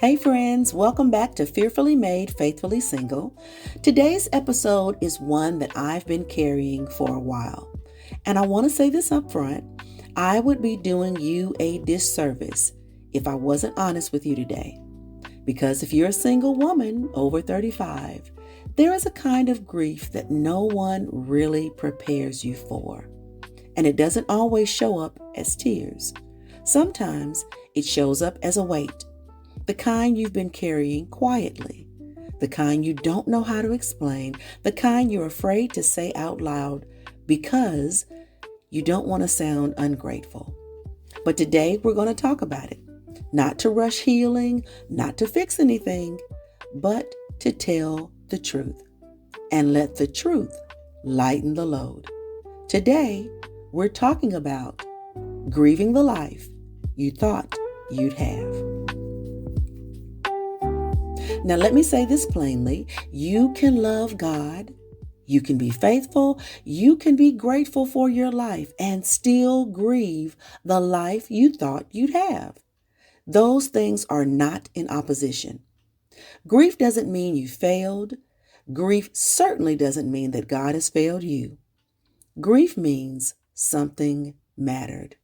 Hey friends, welcome back to Fearfully Made, Faithfully Single. Today's episode is one that I've been carrying for a while. And I want to say this up front. I would be doing you a disservice if I wasn't honest with you today. Because if you're a single woman over 35, there is a kind of grief that no one really prepares you for. And it doesn't always show up as tears. Sometimes it shows up as a weight. The kind you've been carrying quietly, the kind you don't know how to explain, the kind you're afraid to say out loud because you don't want to sound ungrateful. But today we're going to talk about it, not to rush healing, not to fix anything, but to tell the truth and let the truth lighten the load. Today, we're talking about grieving the life you thought you'd have. Now, let me say this plainly. You can love God, you can be faithful, you can be grateful for your life and still grieve the life you thought you'd have. Those things are not in opposition. Grief doesn't mean you failed. Grief certainly doesn't mean that God has failed you. Grief means something mattered.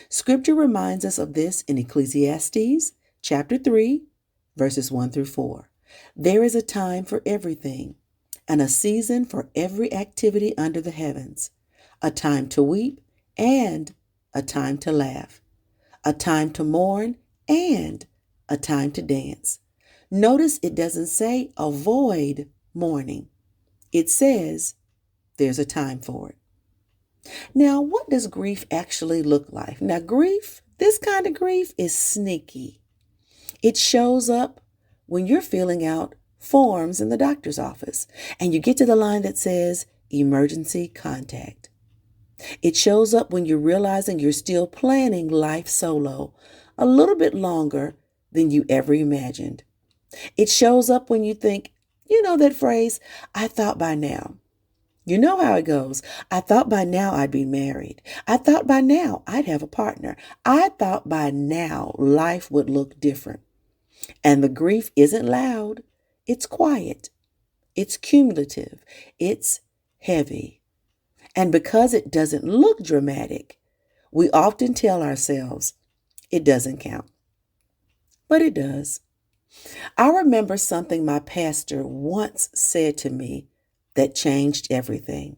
Scripture reminds us of this in Ecclesiastes chapter 3, verses 1 through 4. There is a time for everything, and a season for every activity under the heavens, a time to weep and a time to laugh, a time to mourn and a time to dance. Notice it doesn't say avoid mourning. It says there's a time for it. Now, what does grief actually look like? Now, this kind of grief is sneaky. It shows up when you're filling out forms in the doctor's office and you get to the line that says emergency contact. It shows up when you're realizing you're still planning life solo a little bit longer than you ever imagined. It shows up when you think, that phrase, I thought by now. You know how it goes. I thought by now I'd be married. I thought by now I'd have a partner. I thought by now life would look different. And the grief isn't loud. It's quiet. It's cumulative. It's heavy. And because it doesn't look dramatic, we often tell ourselves it doesn't count. But it does. I remember something my pastor once said to me that changed everything.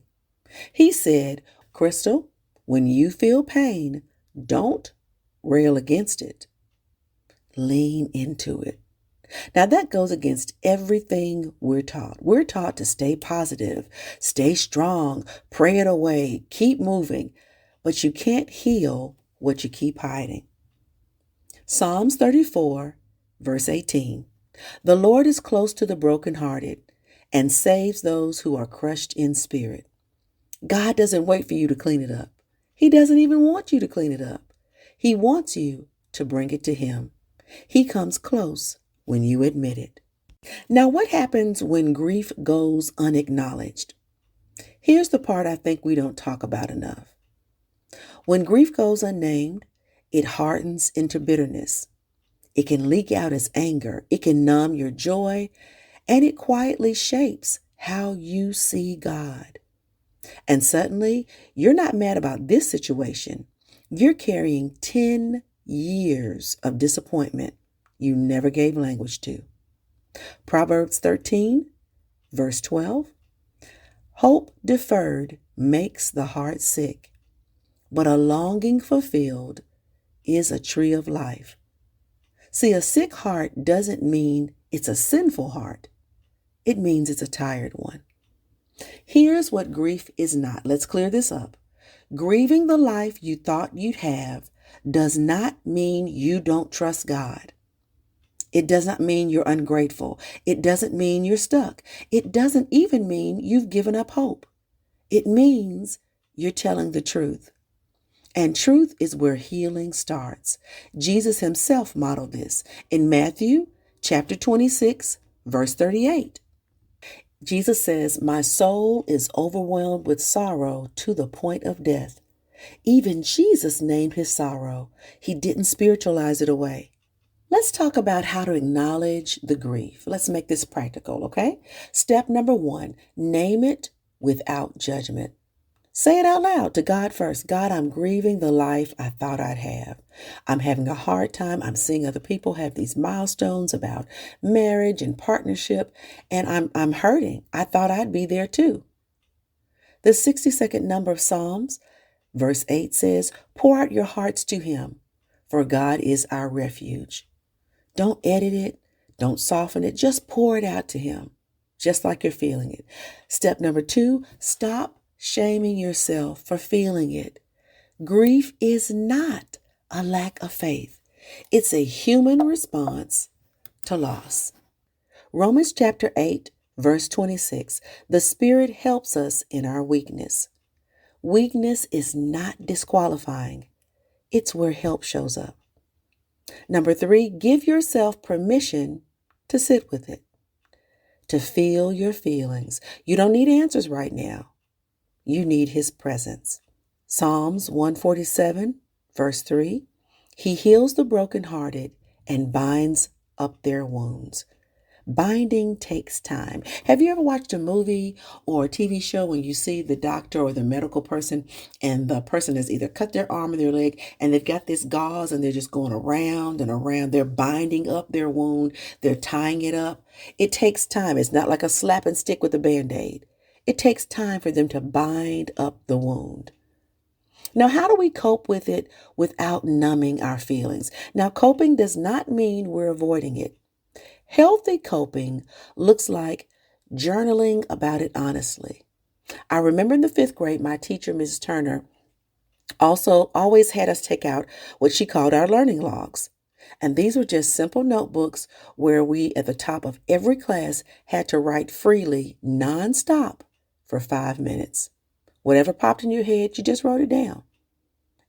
He said, Crystal, when you feel pain, don't rail against it. Lean into it. Now that goes against everything we're taught. We're taught to stay positive, stay strong, pray it away, keep moving, but you can't heal what you keep hiding. Psalms 34, verse 18. The Lord is close to the brokenhearted and saves those who are crushed in spirit. God doesn't wait for you to clean it up. He doesn't even want you to clean it up. He wants you to bring it to Him. He comes close when you admit it. Now, what happens when grief goes unacknowledged? Here's the part I think we don't talk about enough. When grief goes unnamed, it hardens into bitterness. It can leak out as anger. It can numb your joy, and it quietly shapes how you see God. And suddenly, you're not mad about this situation. You're carrying 10 years of disappointment you never gave language to. Proverbs 13, verse 12. Hope deferred makes the heart sick, but a longing fulfilled is a tree of life. See, a sick heart doesn't mean it's a sinful heart. It means it's a tired one. Here's what grief is not. Let's clear this up. Grieving the life you thought you'd have does not mean you don't trust God. It does not mean you're ungrateful. It doesn't mean you're stuck. It doesn't even mean you've given up hope. It means you're telling the truth. And truth is where healing starts. Jesus Himself modeled this in Matthew chapter 26, verse 38. Jesus says, "My soul is overwhelmed with sorrow to the point of death." Even Jesus named His sorrow. He didn't spiritualize it away. Let's talk about how to acknowledge the grief. Let's make this practical, okay? Step number 1, name it without judgment. Say it out loud to God first. God, I'm grieving the life I thought I'd have. I'm having a hard time. I'm seeing other people have these milestones about marriage and partnership, and I'm hurting. I thought I'd be there too. The 62nd number of Psalms, verse 8 says, pour out your hearts to him, for God is our refuge. Don't edit it. Don't soften it. Just pour it out to him, just like you're feeling it. Step number 2, stop shaming yourself for feeling it. Grief is not a lack of faith. It's a human response to loss. Romans chapter 8, verse 26, the Spirit helps us in our weakness. Weakness is not disqualifying. It's where help shows up. Number 3, give yourself permission to sit with it, to feel your feelings. You don't need answers right now. You need his presence. Psalms 147, verse 3, he heals the brokenhearted and binds up their wounds. Binding takes time. Have you ever watched a movie or a TV show when you see the doctor or the medical person and the person has either cut their arm or their leg and they've got this gauze and they're just going around and around. They're binding up their wound. They're tying it up. It takes time. It's not like a slap and stick with a Band-Aid. It takes time for them to bind up the wound. Now, how do we cope with it without numbing our feelings? Now, coping does not mean we're avoiding it. Healthy coping looks like journaling about it honestly. I remember in the 5th grade, my teacher, Mrs. Turner, also always had us take out what she called our learning logs. And these were just simple notebooks where we, at the top of every class, had to write freely, nonstop, for 5 minutes. Whatever popped in your head, you just wrote it down.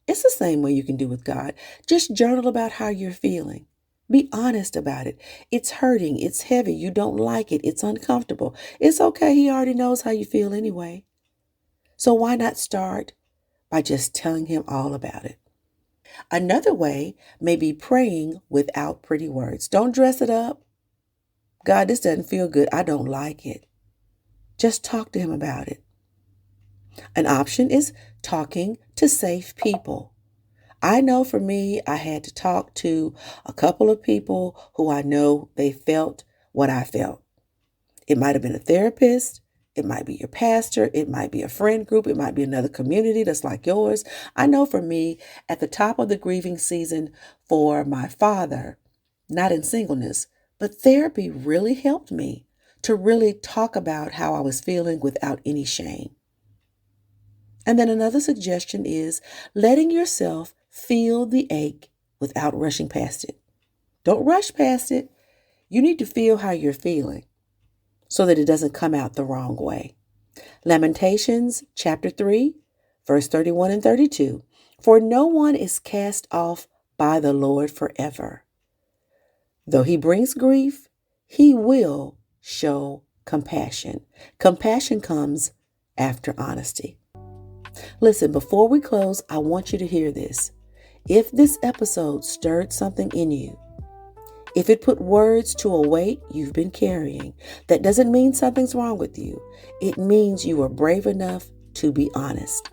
It's the same way you can do with God. Just journal about how you're feeling. Be honest about it. It's hurting. It's heavy. You don't like it. It's uncomfortable. It's okay. He already knows how you feel anyway. So why not start by just telling him all about it? Another way may be praying without pretty words. Don't dress it up. God, this doesn't feel good. I don't like it. Just talk to him about it. An option is talking to safe people. I know for me, I had to talk to a couple of people who I know they felt what I felt. It might have been a therapist. It might be your pastor. It might be a friend group. It might be another community that's like yours. I know for me, at the top of the grieving season for my father, not in singleness, but therapy really helped me to really talk about how I was feeling without any shame. And then another suggestion is letting yourself feel the ache without rushing past it. Don't rush past it. You need to feel how you're feeling so that it doesn't come out the wrong way. Lamentations chapter 3, verse 31 and 32. For no one is cast off by the Lord forever. Though he brings grief, he will show compassion. Compassion comes after honesty. Listen, before we close, I want you to hear this. If this episode stirred something in you, if it put words to a weight you've been carrying, that doesn't mean something's wrong with you. It means you are brave enough to be honest.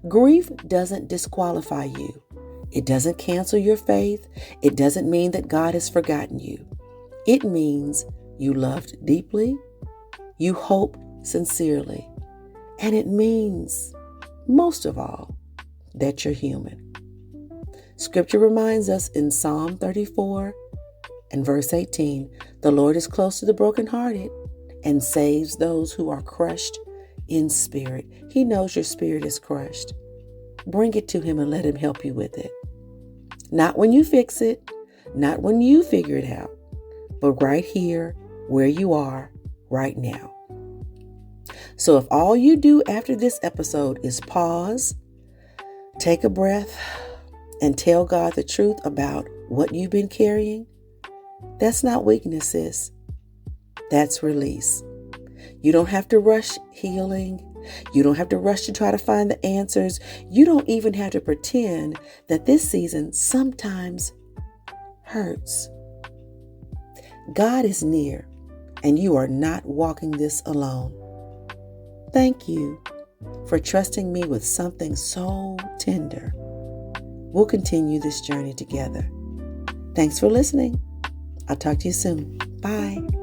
Grief doesn't disqualify you. It doesn't cancel your faith. It doesn't mean that God has forgotten you. It means you loved deeply, you hoped sincerely, and it means, most of all, that you're human. Scripture reminds us in Psalm 34 and verse 18, the Lord is close to the brokenhearted and saves those who are crushed in spirit. He knows your spirit is crushed. Bring it to him and let him help you with it. Not when you fix it, not when you figure it out, but right here where you are right now. So if all you do after this episode is pause, take a breath, and tell God the truth about what you've been carrying, that's not weakness, sis. That's release. You don't have to rush healing. You don't have to rush to try to find the answers. You don't even have to pretend that this season sometimes hurts. God is near, and you are not walking this alone. Thank you for trusting me with something so tender. We'll continue this journey together. Thanks for listening. I'll talk to you soon. Bye.